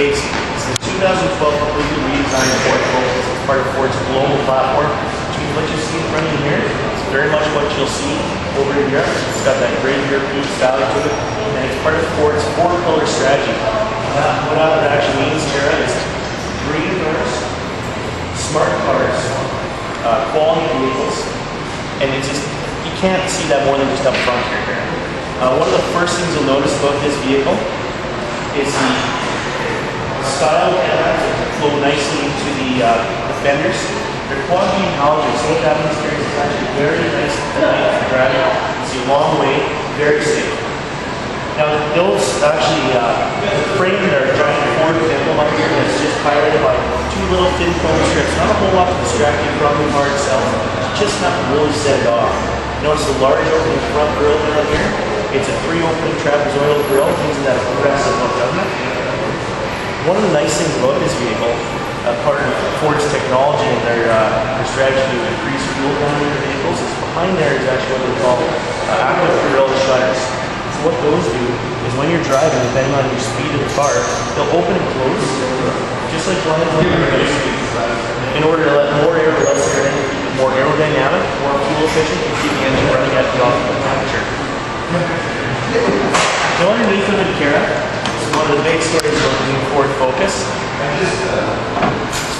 case. It's the 2012 completely redesigned Ford Focus. It's part of Ford's global platform, which means what you see in front of you here is very much what you'll see over in Europe. It's got that great European style to it, and it's part of Ford's four-pillar strategy. What that actually means here is green cars, smart cars, quality vehicles, and it's just, you can't see that more than just up front here. One of the first things you'll notice about this vehicle is the style headlamps that flow nicely into the fenders. They're quad beam halogens, so what that means here is it's actually very nice at night for driving. You see a long way, very safe. Now those actually, the frame that are driving Ford emblem up here is just highlighted by two little thin chrome strips. Not a whole lot to distract you from the car itself, just enough to really set it off. Notice the large opening front grille down here. It's a three-opening trapezoidal grille, using that aggressive look, doesn't it? One of the nice things about this vehicle, part of Ford's technology and their strategy to increase fuel economy in their vehicles, is behind there is actually what they call active grille shutters. So what those do is when you're driving, depending on your speed of the car, they'll open and close, just like blind in order to let more air or less air in, more aerodynamic, more fuel efficient, and keep the engine running at the optimal temperature. So underneath of it, Kara, is one of the big stories about the new Ford Focus.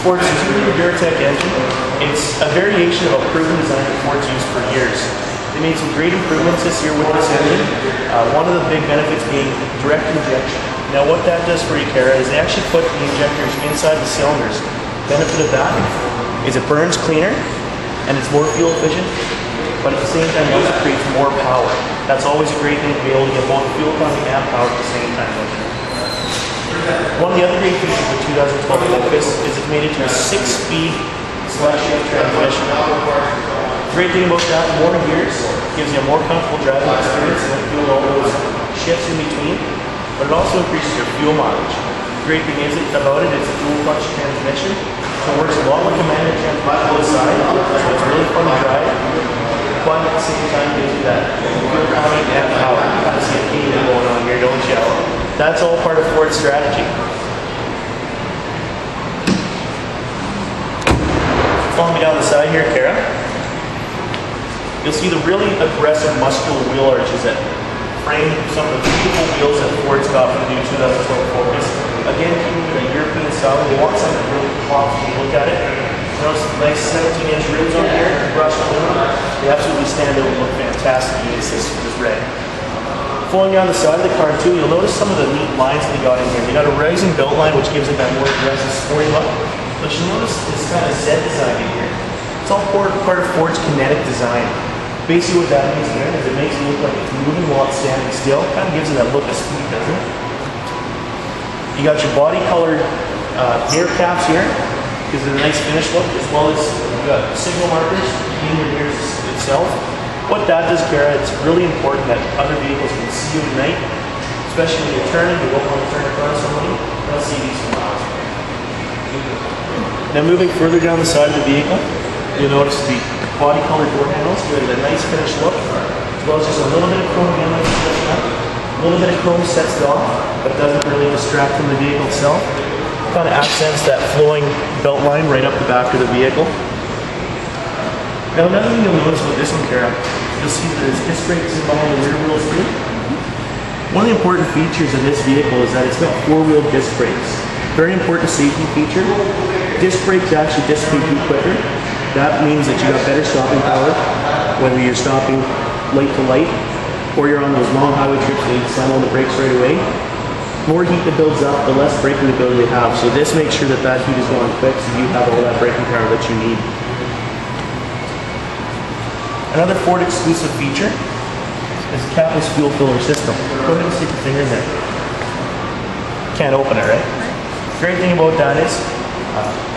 Ford's 2-liter Duratec engine. It's a variation of a proven design that Ford's used for years. They made some great improvements this year with this engine. One of the big benefits being direct injection. Now what that does for you, Kara, is they actually put the injectors inside the cylinders. The benefit of that is it burns cleaner and it's more fuel efficient, but at the same time it also creates more power. That's always a great thing to be able to get both fuel economy and power at the same time. One of the other great features of the 2012 Focus is it made it to a 6-speed slash-shift transmission. The great thing about that, more gears, gives you a more comfortable driving experience and doing all those shifts in between, but it also increases your fuel mileage. The great thing is about it, it's a dual clutch transmission, so it works a lot like a manual transmission on the side, so it's really fun to drive, but at the same time gives you that fuel economy and power. You kind of see a theme going on here, don't you? That's all part of Ford's strategy. Follow me down the side here, Kara. You'll see the really aggressive muscular wheel arches that frame some of the beautiful wheels that Ford's got for the new 2012 Focus. Again, keeping it a European style, they want something that really pops when you look at it. Notice the nice 17-inch rims on here, brushed aluminum. They absolutely stand out and look fantastic against this red. Flowing down the side of the car too, you'll notice some of the neat lines that they got in here. They got a rising belt line which gives it that more aggressive sporty look. But you'll notice this kind of Z design in here. It's all part of Ford's kinetic design. Basically what that means here is it makes it look like it's moving while it's standing still. Kind of gives it that look of speed, doesn't it? You got your body colored mirror caps here. Gives it a nice finish look, as well as you've got signal markers in your mirrors itself. What that does, Kara, it's really important that other vehicles can see you at night, especially when you're turning, you don't want to turn in front of somebody, they'll see these from miles away. Now moving further down the side of the vehicle, you'll notice the body colored door handles give it a nice finished look, as well as just a little bit of chrome again like this. A little bit of chrome sets it off, but doesn't really distract from the vehicle itself. Kind of accents that flowing belt line right up the back of the vehicle. Now another thing you'll notice about this one, Kara, you'll see that there's disc brakes in behind the rear wheels too. One of the important features of this vehicle is that it's got 4-wheel disc brakes. Very important safety feature. Disc brakes actually dissipate heat quicker. That means that you got better stopping power, whether you're stopping light to light, or you're on those long highway trips and you slam on the brakes right away. The more heat that builds up, the less braking ability you have. So this makes sure that that heat is going quick so you have all that braking power that you need. Another Ford exclusive feature is the capless fuel filler system. Go ahead and stick your finger in there. Can't open it, right? The great thing about that is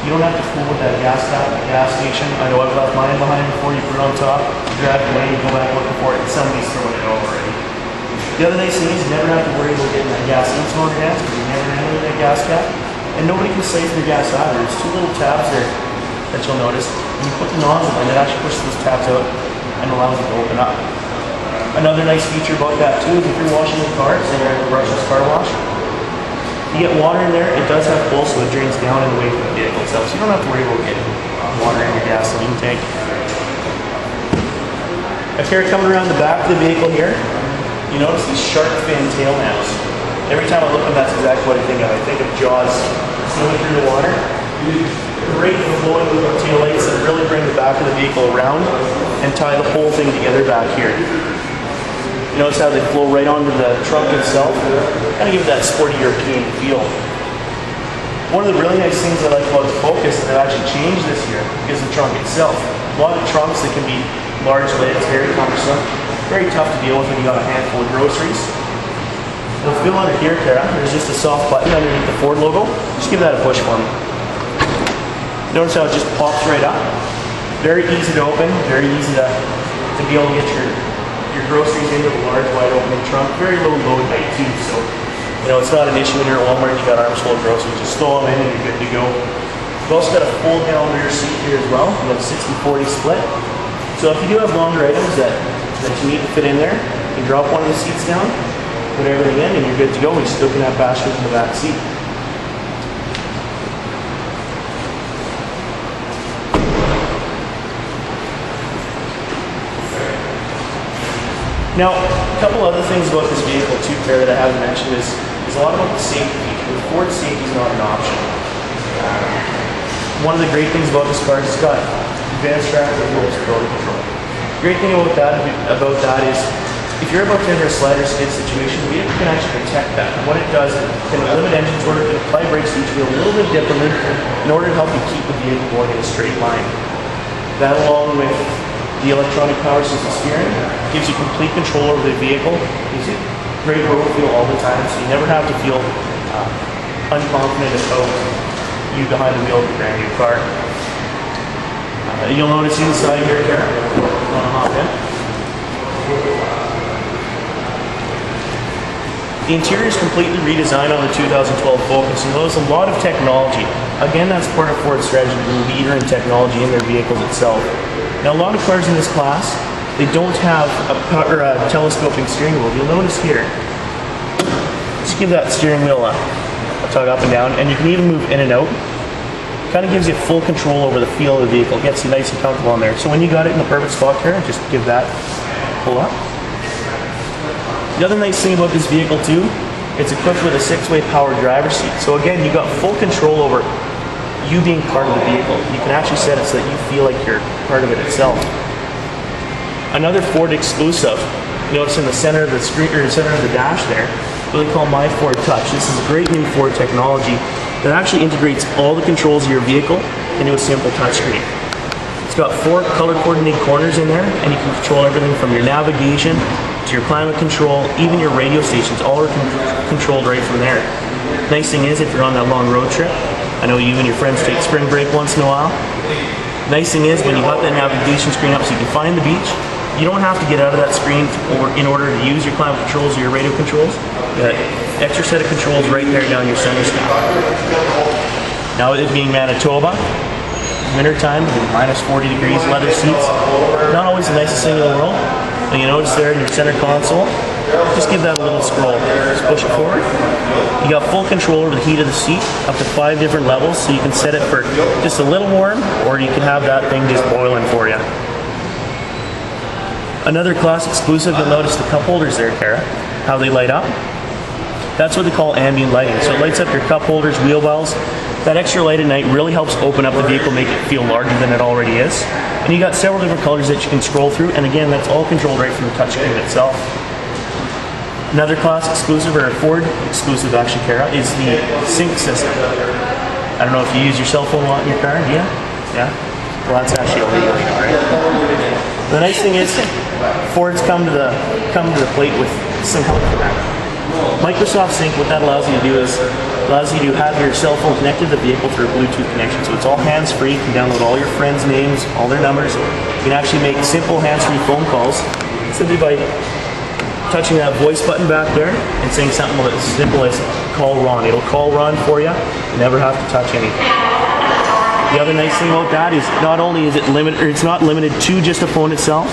you don't have to fool with that gas cap at the gas station. I know I've left mine behind before. You put it on top, you drag it away, you go back looking for it, and somebody's throwing it over already. The other nice thing is you never have to worry about getting that gas into your gas because you never handle that gas cap. And nobody can siphon the gas either. There's two little tabs there that you'll notice. When you put the nozzle in, it actually pushes those tabs out and allows it to open up. Another nice feature about that too is if you're washing the car, say you're at the brushless car wash, You get water in there, it does have pull, so it drains down and away from the vehicle itself, so you don't have to worry about getting water in your gasoline tank. If you're coming around the back of the vehicle here, you notice these shark fin tail lamps. Every time I look at them, that's exactly what I think of. I think of Jaws swimming through the water. Great for blowing with the tail lights that really bring the back of the vehicle around and tie the whole thing together back here. You notice how they flow right onto the trunk itself, kind of give it that sporty European feel. One of the really nice things I like about the Focus that I've actually changed this year is the trunk itself. A lot of trunks that can be large lids, very cumbersome, very tough to deal with when you got a handful of groceries. It'll feel under here, Kara. There's just a soft button underneath the Ford logo. Just give that a push for me. Notice how it just pops right up. Very easy to open, very easy to be able to get your groceries into the large wide open trunk. Very low load height too, so it's not an issue when you're at Walmart and you got arms full of groceries. Just throw them in and you're good to go. You've also got a fold down rear seat here as well. You have a 60-40 split. So if you do have longer items that you need to fit in there, you can drop one of the seats down, put everything in, and you're good to go. You still can have passengers in the back seat. Now, a couple other things about this vehicle too, Claire, that I haven't mentioned is a lot about the safety feature. The Ford safety is not an option. One of the great things about this car is it's got advanced traffic stability control. The great thing about that is if you're about to enter a slide or skid situation, the vehicle can actually protect that. And what it does is it can limit engine torque, it can apply brakes to each wheel a little bit differently in order to help you keep the vehicle going in a straight line. That, along with the electronic power system steering, gives you complete control over the vehicle, gives you great road feel all the time, so you never have to feel unconfident about you behind the wheel of a brand new car. You'll notice inside here, Kara, if you want to hop in. The interior is completely redesigned on the 2012 Focus, and there's a lot of technology. Again, that's part of Ford's strategy to be a leader in technology in their vehicles itself. Now, a lot of cars in this class, they don't have a telescoping steering wheel. You'll notice here, just give that steering wheel a tug up and down, and you can even move in and out. Kind of gives you full control over the feel of the vehicle, gets you nice and comfortable in there. So when you got it in the perfect spot here, just give that pull up. The other nice thing about this vehicle too, it's equipped with a 6-way power driver's seat. So again, you got full control over you being part of the vehicle. You can actually set it so that you feel like you're part of it itself. Another Ford exclusive, notice in the center of the screen or the center of the dash there, really called My Ford Touch. This is great new Ford technology that actually integrates all the controls of your vehicle into a simple touchscreen. It's got 4 color-coordinated corners in there, and you can control everything from your navigation to your climate control, even your radio stations, all are controlled right from there. Nice thing is, if you're on that long road trip, I know you and your friends take spring break once in a while. Nice thing is, when you got that navigation screen up so you can find the beach, you don't have to get out of that screen in order to use your climate controls or your radio controls. You got an extra set of controls right there down your center stack. Now, it being Manitoba, winter time, minus 40 degrees, leather seats, not always the nicest thing in the world. And you notice there in your center console, just give that a little scroll. Just push it forward. You got full control over the heat of the seat, up to 5 different levels, so you can set it for just a little warm, or you can have that thing just boiling for you. Another class exclusive, you'll notice the cup holders there, Kara, how they light up. That's what they call ambient lighting. So it lights up your cup holders, wheel wells. That extra light at night really helps open up the vehicle, make it feel larger than it already is. And you got several different colors that you can scroll through, and again, that's all controlled right from the touchscreen itself. Another class exclusive, or a Ford exclusive actually, Kara, is the sync system. I don't know if you use your cell phone a lot in your car, do you? Yeah? Well, that's actually illegal, right? The nice thing is, Ford's come to the plate with Sync for that. Microsoft Sync, what that allows you to do is allows you to have your cell phone connected to the vehicle through a Bluetooth connection. So it's all hands-free. You can download all your friends' names, all their numbers. You can actually make simple hands-free phone calls simply by touching that voice button back there and saying something as simple as "call Ron." It'll call Ron for you. You never have to touch anything. The other nice thing about that is not only is it it's not limited to just the phone itself,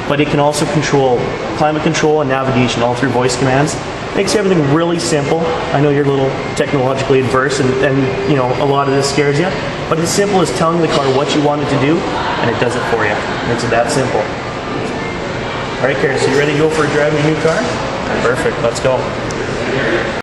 but it can also control climate control and navigation all through voice commands. Makes everything really simple. I know you're a little technologically adverse and you know, a lot of this scares you, but it's simple as telling the car what you want it to do, and it does it for you. It's that simple. All right, Karen, so you ready to go for a drive in your new car? Perfect, let's go.